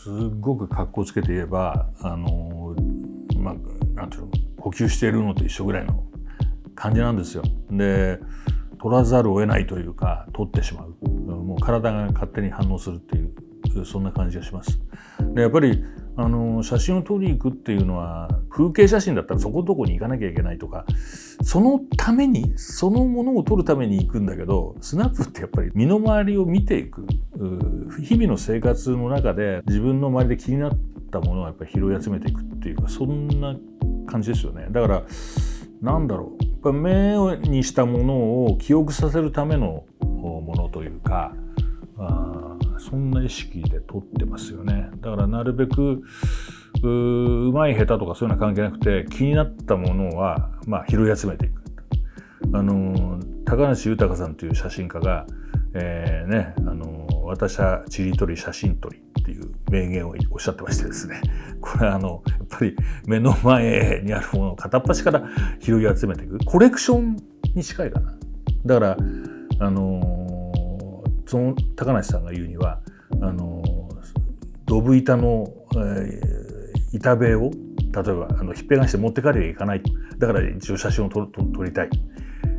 すごく格好つけて言えばなんていうの、呼吸しているのと一緒ぐらいの感じなんですよ。で取らざるを得ないというか取ってしまう、もう体が勝手に反応するっていうそんな感じがします。でやっぱり写真を撮りに行くっていうのは風景写真だったらそこどこに行かなきゃいけないとかそのためにそのものを撮るために行くんだけど、スナップってやっぱり身の回りを見ていく、日々の生活の中で自分の周りで気になったものをやっぱり拾い集めていくっていうか、そんな感じですよね。だからなんだろう、やっぱ目にしたものを記憶させるためのものというか、そんな意識で撮ってますよね。だからなるべくうまい下手とかそういうのは関係なくて、気になったものは拾い集めていく。高梨豊さんという写真家が、私はちりとり写真撮りっていう名言をおっしゃってましてですね、これやっぱり目の前にあるものを片っ端から拾い集めていくコレクションに近いかな。だからその高梨さんが言うにはドブ板の、板塀を例えばひっぺがして持って帰りゃいかない、だから一応写真を撮りたい、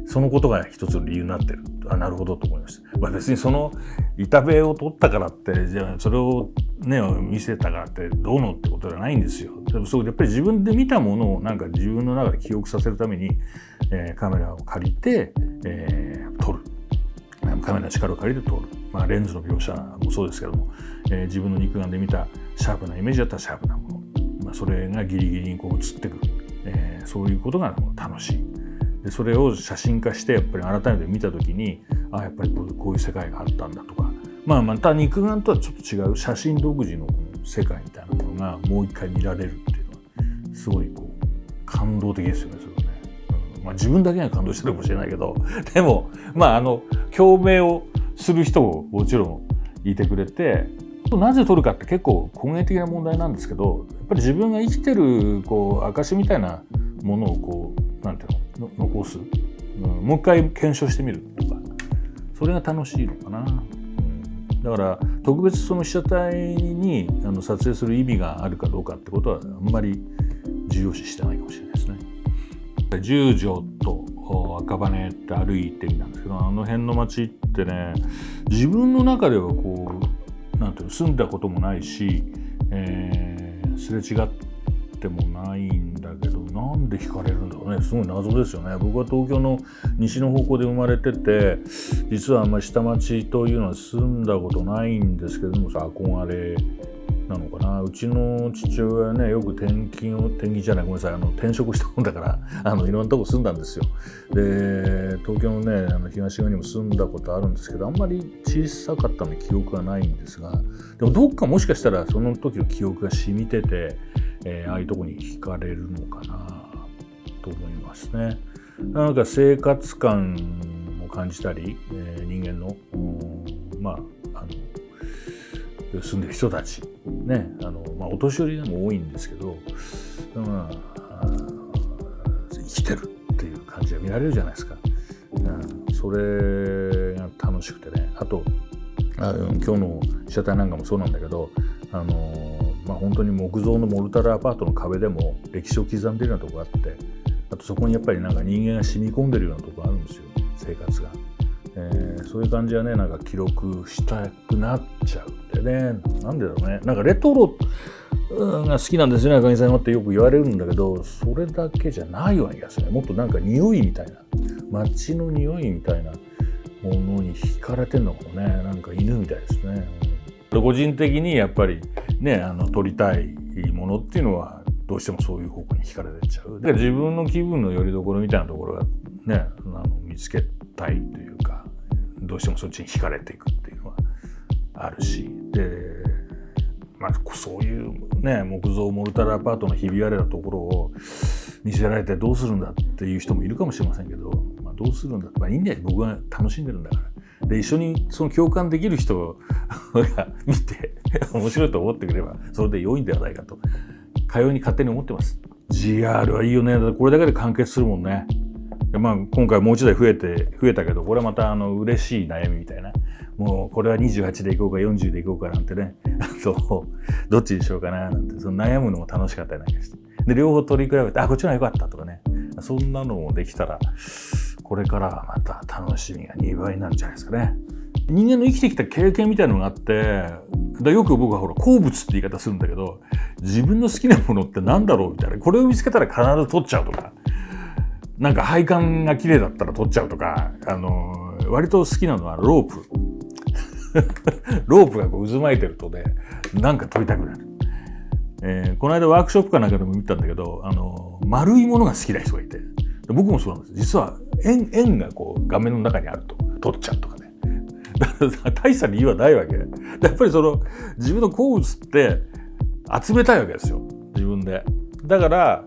そのことが一つの理由になってる。なるほどと思いました。別にその板塀を取ったからってじゃあそれをね見せたからってどうのってことじゃないんですよ。でもそうやっぱり自分で見たものをなんか自分の中で記憶させるために、カメラを借りて、撮る。カメラの力を借りて撮る。レンズの描写もそうですけども、自分の肉眼で見たシャープなイメージだったらシャープなもの、それがギリギリにこう映ってくる、そういうことが楽しい。でそれを写真化してやっぱり改めて見た時にやっぱりこういう世界があったんだとか、また肉眼とはちょっと違う写真独自の世界みたいなものがもう一回見られるっていうのはすごい感動的ですよね。それはね、自分だけが感動してるかもしれないけど、でも共鳴をする人ももちろんいてくれて、なぜ撮るかって結構根源的な問題なんですけど、やっぱり自分が生きてる証みたいなものをなんていうの残す、もう一回検証してみるとか、それが楽しいのかな。だから特別その被写体に撮影する意味があるかどうかってことはあんまり重要視してないかもしれないですね。十条と赤羽って歩いてみたんですけど、あの辺の街ってね、自分の中ではなんていうの住んだこともないし、すれ違ってもないんだけど、なんで惹かれるんだろうね。すごい謎ですよね。僕は東京の西の方向で生まれてて、実はあんまり下町というのは住んだことないんですけども、憧れなのかな。うちの父親はね、よく転職したもんだからいろんなとこ住んだんですよ。で東京のね東側にも住んだことあるんですけど、あんまり小さかったのに記憶がないんですが、でもどっかもしかしたらその時の記憶が染みてて、ああいうとこに惹かれるのかなと思いますね。なんか生活感を感じたり、人間の住んでる人たちね、お年寄りでも多いんですけど、生きてるっていう感じが見られるじゃないですか。それが楽しくてね。あと今日の被写体なんかもそうなんだけど、本当に木造のモルタルアパートの壁でも歴史を刻んでるようなとこがあって、あとそこにやっぱりなんか人間が染み込んでるようなとこがあるんですよ、生活が。そういう感じはね、なんか記録したくなっちゃうんでね。なんでだろうね。なんかレトロが好きなんですよね、赤木さんはってよく言われるんだけど、それだけじゃないような気がするね。もっとなんか匂いみたいな、街の匂いみたいなものに惹かれてんのかもね。なんか犬みたいですね。個人的にやっぱりね、撮りたいものっていうのはどうしてもそういう方向に惹かれてっちゃう。で自分の気分の拠り所みたいなところがね、見つけたいというか、どうしてもそっちに惹かれていくっていうのはあるし、でそういうね木造モルタルアパートのひび割れたところを見せられてどうするんだっていう人もいるかもしれませんけど、どうするんだって、いいんだよ、僕が楽しんでるんだから。で一緒にその共感できる人が見て面白いと思ってくればそれで良いんではないかとかように勝手に思ってます。GR はいいよね。だってこれだけで完結するもんね。今回もう一台増えたけど、これはまた嬉しい悩みみたいな、もうこれは28でいこうか40でいこうかなんてねどっちにしようかななんて、その悩むのも楽しかったりなんかして、で両方取り比べてこっちの方が良かったとかね、そんなのもできたらこれからはまた楽しみが2倍になるんじゃないですかね。人間の生きてきた経験みたいなのがあって、よく僕は好物って言い方するんだけど、自分の好きなものってなんだろうみたいな、これを見つけたら必ず取っちゃうとか、なんか配管が綺麗だったら取っちゃうとか、割と好きなのはロープロープが渦巻いてるとね、なんか取りたくなる。この間ワークショップかなんかでも見たんだけど、丸いものが好きな人がいて、僕もそうなんです。実は円が画面の中にあると取っちゃうとかね。大した理由はないわけ。やっぱり自分の好物って集めたいわけですよ、自分で。だから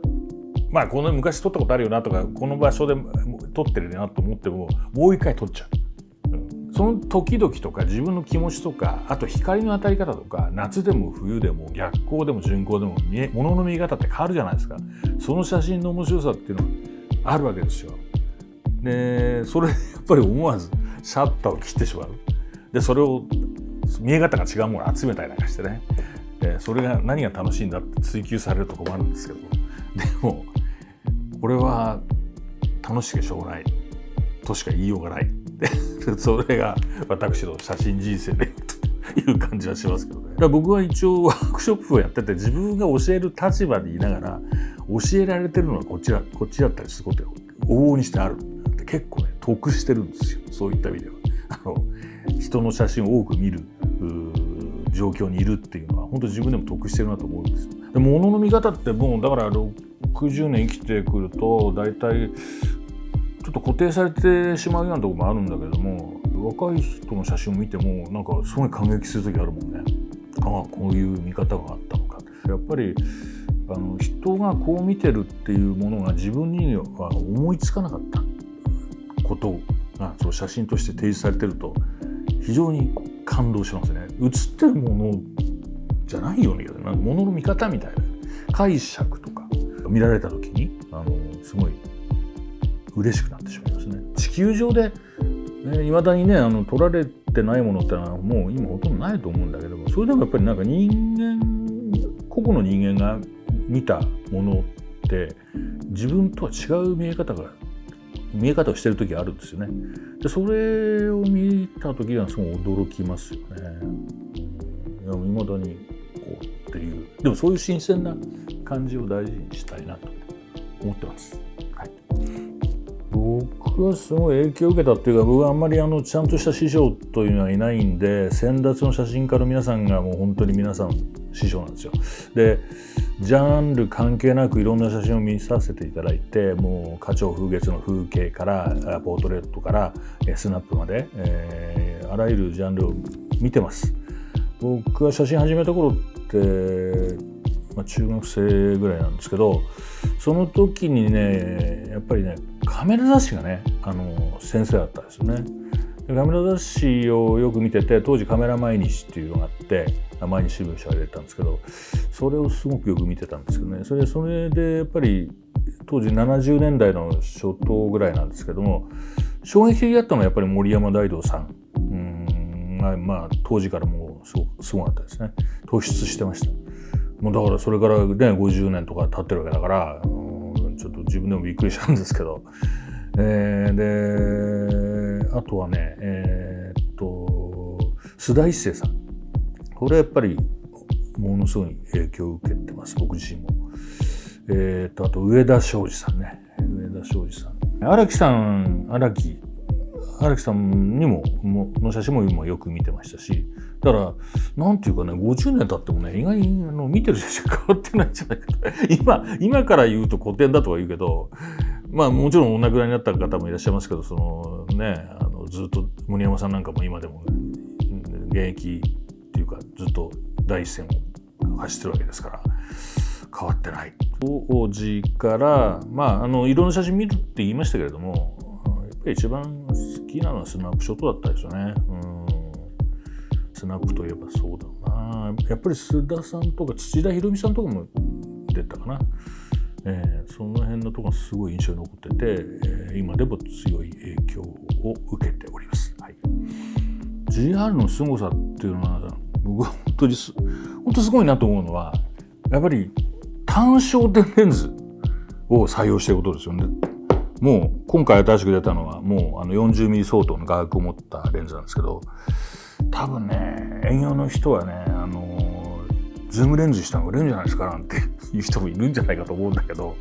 この昔撮ったことあるよなとか、この場所で撮ってるなと思ってももう一回撮っちゃう。その時々とか自分の気持ちとか、あと光の当たり方とか、夏でも冬でも逆光でも順光でも物の見え方って変わるじゃないですか。その写真の面白さっていうのがあるわけですよ。でそれやっぱり思わずシャッターを切ってしまう。でそれを見え方が違うものを集めたりなんかしてね、それが何が楽しいんだって追求されるところもあるんですけど、でもこれは楽しくてしょうがないとしか言いようがないそれが私の写真人生でという感じはしますけどね。だから僕は一応ワークショップをやってて、自分が教える立場にいながら教えられてるのはこっちだったりすることが往々にしてあるって、結構ね得してるんですよ。そういった意味では人の写真を多く見る状況にいるっていうのは本当自分でも得してるなと思うんですよ。で物の見方ってもうだから60年生きてくると大体ちょっと固定されてしまうようなところもあるんだけれども、若い人の写真を見てもなんかすごい感激する時あるもんね。こういう見方があったのか。やっぱり人がこう見てるっていうものが自分には思いつかなかったことがその写真として提示されてると非常に感動しますね。写ってるものじゃないように、なんか物の見方みたいな解釈とか見られた時にすごい嬉しくなってしまいますね。地球上でいまだにね撮られてないものってのはもう今ほとんどないと思うんだけども、それでもやっぱりなんか個々の人間が見たものって自分とは違う見え方をしてる時があるんですよね。でそれを見た時にはすごい驚きますよね。いまだにこうっていう、でもそういう新鮮な感じを大事にしたいなと思ってます。はい、僕はすごい影響を受けたっていうか、僕はあんまりちゃんとした師匠というのはいないんで、先達の写真家の皆さんがもう本当に皆さん師匠なんですよ。でジャンル関係なくいろんな写真を見させていただいて、もう花鳥風月の風景からポートレートからスナップまで、あらゆるジャンルを見てます。僕が写真始めた頃って、中学生ぐらいなんですけど、その時にねやっぱりねカメラ雑誌がね先生だったんですよね。でカメラ雑誌をよく見てて、当時カメラ毎日っていうのがあって、毎日新聞社が出てたんですけど、それをすごくよく見てたんですけどね。それでやっぱり当時70年代の初頭ぐらいなんですけども、衝撃的だったのはやっぱり森山大道さんが当時からもうすごかったですね。突出してました。もうだからそれからね50年とか経ってるわけだから、ちょっと自分でもびっくりしたんですけど、であとはね須田一生さん、これはやっぱりものすごい影響を受けてます、僕自身も。あと上田昌司さんね、荒木さんにもの写真も今よく見てましたし、だからなんていうかね、50年経ってもね意外に見てる写真変わってないんじゃないかと今から言うと古典だとは言うけど、もちろんお亡くなりになった方もいらっしゃいますけど、ずっと森山さんなんかも今でも現役っていうかずっと第一線を走ってるわけですから変わってない。当時からいろんな写真見るって言いましたけれども、やっぱり一番好きなのはスナップショットだったですよね。スナップといえばそうだな、やっぱり須田さんとか土田裕美さんとかも出たかな。その辺のところがすごい印象に残ってて、今でも強い影響を受けております。はい、GR の凄さっていうのは僕は本当にすごいなと思うのは、やっぱり単焦点レンズを採用していることですよね。もう今回新しく出たのはもう40mm 相当の画角を持ったレンズなんですけど、多分ね営業の人はねズームレンズした方が売れるんじゃないですかなんていう人もいるんじゃないかと思うんだけど、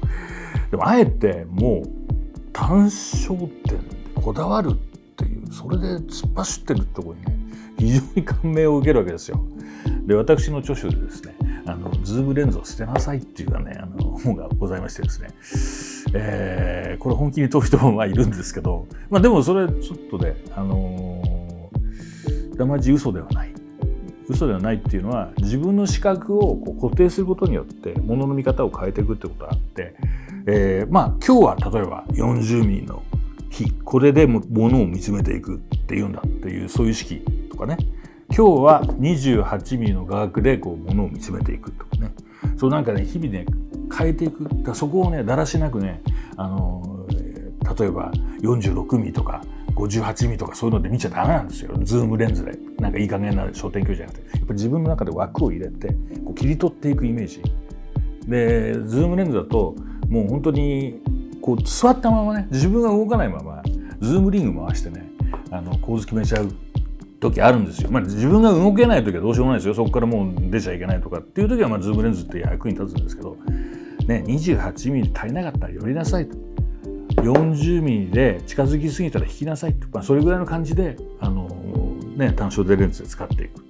でもあえてもう単焦点こだわるっていう、それで突っ走ってるってところにね非常に感銘を受けるわけですよ。で私の著書でですねズームレンズを捨てなさいっていうかね本がございましてですね、これ本気に問う人もいるんですけど、でもそれちょっとねだまじ嘘ではないっていうのは、自分の視覚を固定することによって物の見方を変えていくってことがあって、今日は例えば 40mm の比これで物を見つめていくっていうんだっていう、そういう意識とかね、今日は 28mm の画角で物を見つめていくとかね、そうなんかね日々ね変えていく。そこをねだらしなくね例えば 46mm とか 58mm とかそういうので見ちゃダメなんですよ。ズームレンズでなんかいい加減な焦点距離じゃなくて、やっぱり自分の中で枠を入れて切り取っていくイメージで、ズームレンズだともう本当に座ったままね、自分が動かないままズームリング回してね構図決めちゃう時あるんですよ。自分が動けない時はどうしようもないですよ。そこからもう出ちゃいけないとかっていう時はズームレンズって役に立つんですけどね、28mm 足りなかったら寄りなさいと、40mm で近づきすぎたら引きなさいと、それぐらいの感じで単焦点レンズで使っていく。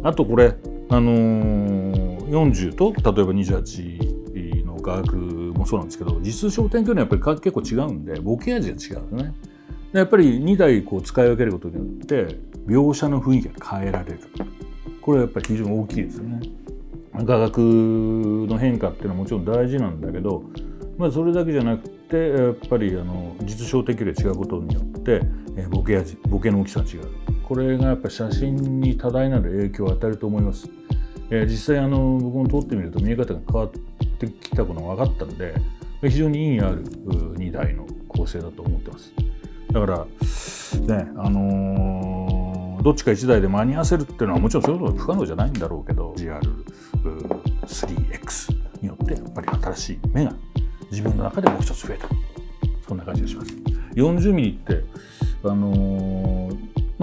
あとこれ40と例えば28の画角もそうなんですけど、実焦点距離はやっぱり結構違うんで、ボケ味が違うんですね。やっぱり2台使い分けることによって描写の雰囲気が変えられる。これはやっぱり非常に大きいですよね。画角の変化っていうのはもちろん大事なんだけど、それだけじゃなくてやっぱり実焦点距離が違うことによってボケの大きさが違う。これがやっぱり写真に多大なる影響を与えると思います。実際僕も撮ってみると見え方が変わってきたことが分かったので、非常に意味ある2台の構成だと思ってます。だからねどっちか1台で間に合わせるっていうのはもちろんそういうことは不可能じゃないんだろうけど、 GR3X によってやっぱり新しい目が自分の中でもう一つ増えた、そんな感じがします。40mm って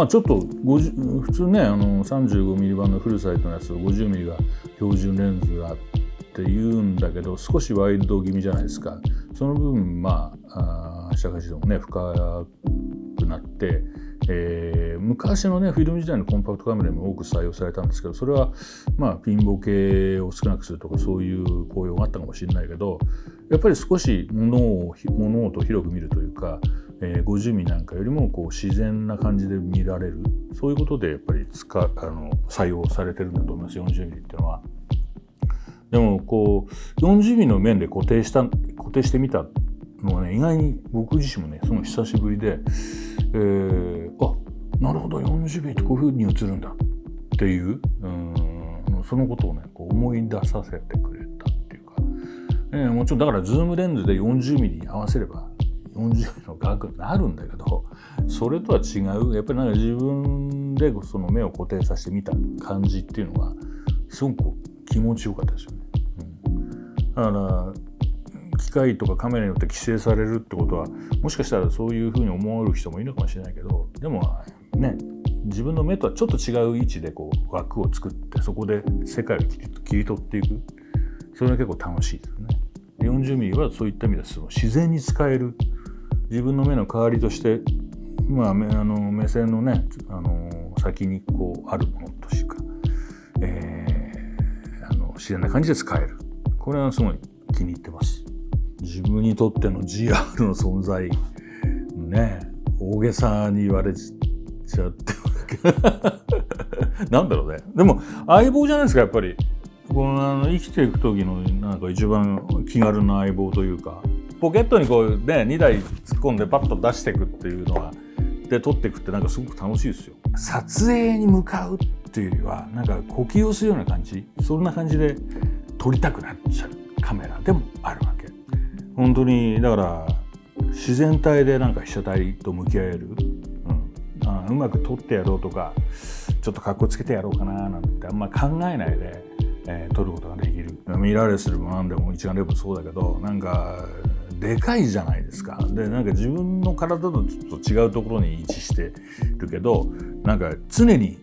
ちょっと普通ね35mm 版のフルサイトのやつと 50mm が標準レンズだって言うんだけど、少しワイド気味じゃないですか。その分社会視度もね深くなって、昔のねフィルム時代のコンパクトカメラにも多く採用されたんですけど、それはピンボケを少なくするとかそういう効用があったかもしれないけど、やっぱり少し物事を広く見るというか、50mm なんかよりも自然な感じで見られる、そういうことでやっぱり採用されてるんだと思います。 40mm っていうのは。でも40mm の面で固定してみたのはね、意外に僕自身もねその久しぶりで、なるほど 40mm ってこういう風に映るんだっていう、そのことをね思い出させてくれたっていうか、もちろんだからズームレンズで 40mm に合わせれば 40mm の画角になるんだけど、それとは違うやっぱり自分でその目を固定させてみた感じっていうのがすごく気持ちよかったですよね。だから機械とかカメラによって規制されるってことはもしかしたらそういうふうに思われる人もいるかもしれないけど、でもね自分の目とはちょっと違う位置で枠を作ってそこで世界を切り取っていく、それが結構楽しいですよね。40mm はそういった意味で自然に使える、自分の目の代わりとして目線のね先にあるものとしか、自然な感じで使える。これはすごい気に入ってます。自分にとっての GR の存在ね、大げさに言われちゃってなんだろうね。でも相棒じゃないですか、やっぱり生きていく時のなんか一番気軽な相棒というか、ポケットに2台突っ込んでパッと出していくっていうのはで撮っていくってなんかすごく楽しいですよ。撮影に向かうっていうよりはなんか呼吸をするような感じ、そんな感じで撮りたくなっちゃうカメラでもあるわけ本当にだから自然体でなんか被写体と向き合える、うまく撮ってやろうとかちょっと格好つけてやろうかななんてあんま考えないで、撮ることができる。ミラーレスでも何でも一眼レフもそうだけど、なんかでかいじゃないですか。でなんか自分の体とちょっと違うところに位置してるけど、なんか常に、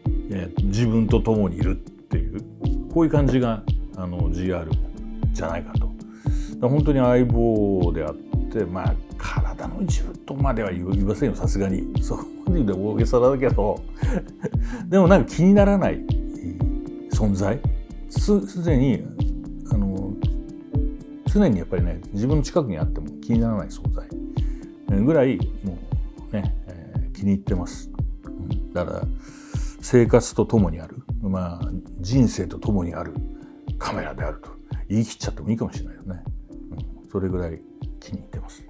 自分と共にいるっていうこういう感じがGR じゃないかと。本当に相棒であって、まあ体の一部とまでは言いませんよ、さすがに。そこまで言うと大げさだけどでもなんか気にならない存在、常に常にやっぱりね、自分の近くにあっても気にならない存在ぐらいもうね、気に入ってます。だから生活とともにある、まあ人生とともにあるカメラであると言い切っちゃってもいいかもしれないよね。それぐらい気に入ってます。